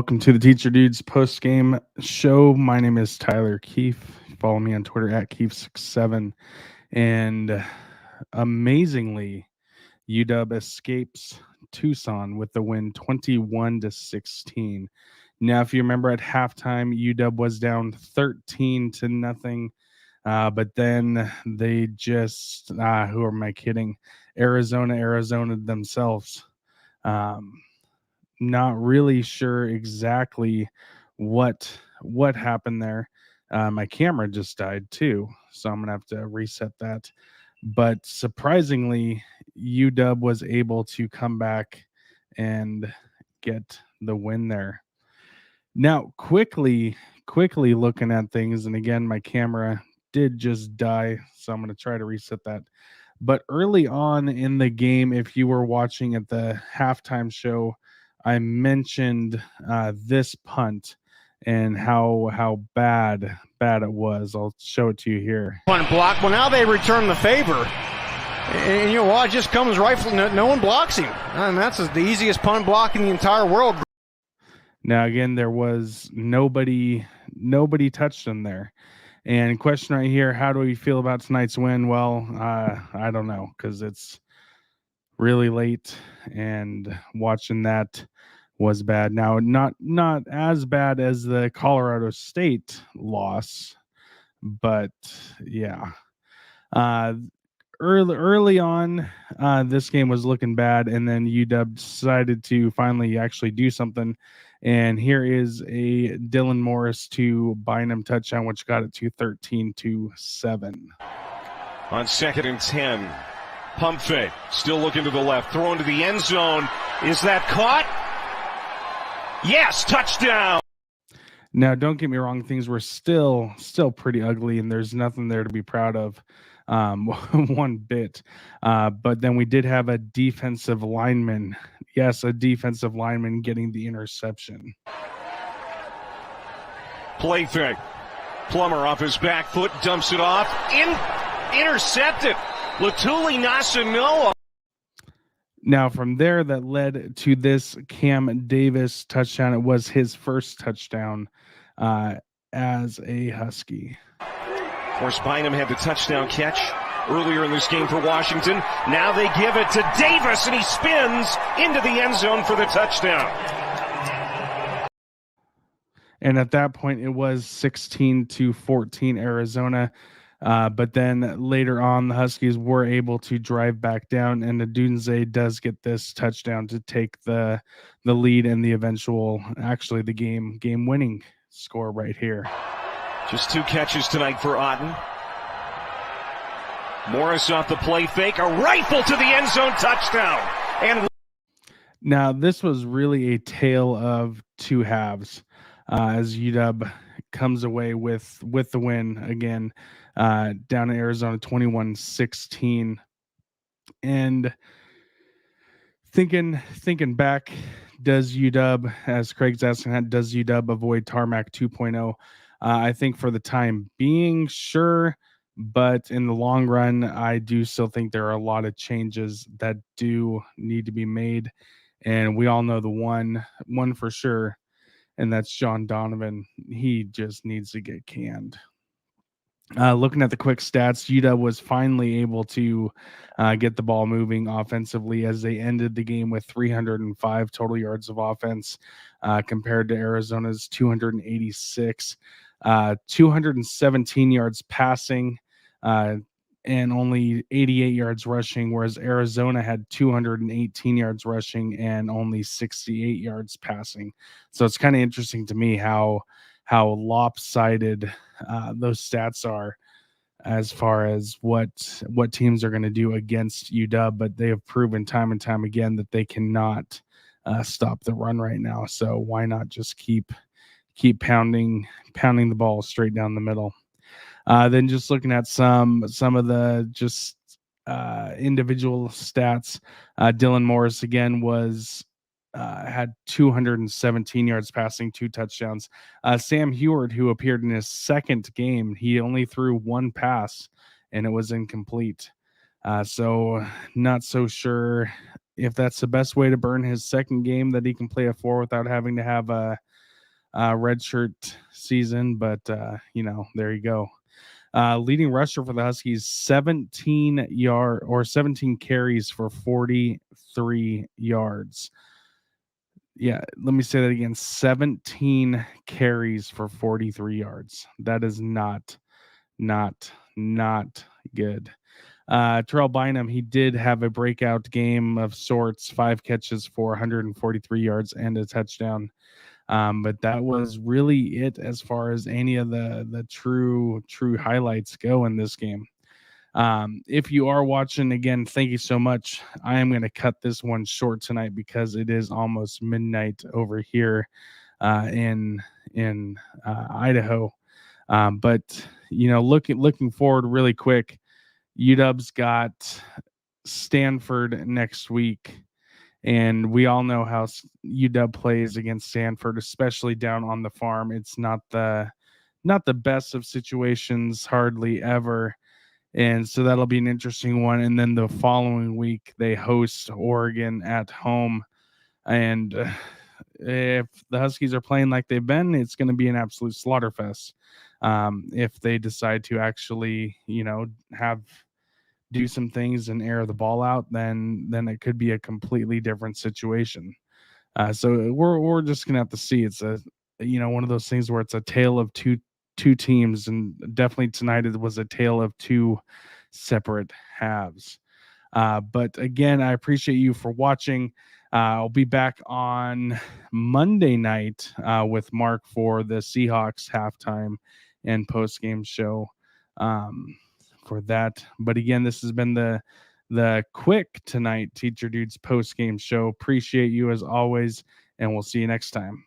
Welcome to the Teacher Dudes post game show. My name is Tyler Keefe. Follow me on Twitter at Keefe67. And amazingly, UW escapes Tucson with the win 21-16. Now, if you remember at halftime, UW was down 13-0. But then they just, who am I kidding? Arizona themselves. Not really sure exactly what happened there. My camera just died too, so I'm gonna have to reset that. But surprisingly, UW was able to come back and get the win there. Now, quickly looking at things, and again, my camera did just die, so I'm gonna try to reset that. But early on in the game, if you were watching at the halftime show, I mentioned this punt and how bad it was. I'll show it to you here. One block. Well, now they return the favor, and you know what? It just comes right from no one blocks him, and that's the easiest punt block in the entire world. Now again, there was nobody touched him there. And question right here: how do we feel about tonight's win? Well, I don't know, because it's really late, and watching that was bad. Now, not as bad as the Colorado State loss, but yeah. Early on, this game was looking bad, and then UW decided to finally actually do something. And here is a Dylan Morris to Bynum touchdown, which got it to 13-7. On 2nd and 10, pump fake, still looking to the left, thrown to the end zone. Is that caught? Yes, touchdown. Now, don't get me wrong, things were still pretty ugly, and there's nothing there to be proud of, one bit. But then we did have a defensive lineman. Yes, a defensive lineman getting the interception. Play fake. Plummer off his back foot, dumps it off. Intercepted. Latuli Nasanoa. Now, from there, that led to this Cam Davis touchdown. It was his first touchdown as a Husky. Of course, Bynum had the touchdown catch earlier in this game for Washington. Now they give it to Davis, and he spins into the end zone for the touchdown. And at that point, it was 16-14 Arizona. But then later on, the Huskies were able to drive back down, and Odunze does get this touchdown to take the lead and the eventual, actually the game winning score right here. Just 2 catches tonight for Otten. Morris off the play fake, a rifle to the end zone, touchdown. And now this was really a tale of two halves, as UW comes away with the win again. Down in Arizona 21-16. And thinking back, does UW, as Craig's asking, does UW avoid Tarmac 2.0? I think for the time being, sure, but in the long run, I do still think there are a lot of changes that do need to be made, and we all know the one for sure, and that's John Donovan. He just needs to get canned. Looking at the quick stats, UW was finally able to get the ball moving offensively as they ended the game with 305 total yards of offense compared to Arizona's 286, 217 yards passing, and only 88 yards rushing, whereas Arizona had 218 yards rushing and only 68 yards passing. So it's kind of interesting to me how lopsided those stats are as far as what teams are going to do against UW, but they have proven time and time again that they cannot stop the run right now. So why not just keep pounding the ball straight down the middle? Then just looking at some of the just individual stats, Dylan Morris again was had 217 yards passing, 2 touchdowns. Sam Heward, who appeared in his second game, he only threw 1 pass, and it was incomplete. So not so sure if that's the best way to burn his second game, that he can play a 4 without having to have a redshirt season, but there you go. Leading rusher for the Huskies, 17 carries for 43 yards. Yeah, let me say that again. 17 carries for 43 yards. That is not good. Terrell Bynum, he did have a breakout game of sorts, 5 catches for 143 yards and a touchdown. But that was really it as far as any of the true highlights go in this game. If you are watching, again, thank you so much. I am going to cut this one short tonight because it is almost midnight over here in Idaho. But looking forward really quick, UW's got Stanford next week. And we all know how UW plays against Stanford, especially down on the farm. It's not the best of situations, hardly ever. And so that'll be an interesting one. And then the following week, they host Oregon at home. And if the Huskies are playing like they've been, it's going to be an absolute slaughterfest. If they decide to actually, do some things and air the ball out, then it could be a completely different situation. So we're just gonna have to see. It's one of those things where it's a tale of two teams, and definitely tonight it was a tale of two separate halves. But again, I appreciate you for watching. I'll be back on Monday night with Mark for the Seahawks halftime and post-game show. For that. But again, this has been the Quick Tonight Teacher Dudes post game show. Appreciate you as always, and we'll see you next time.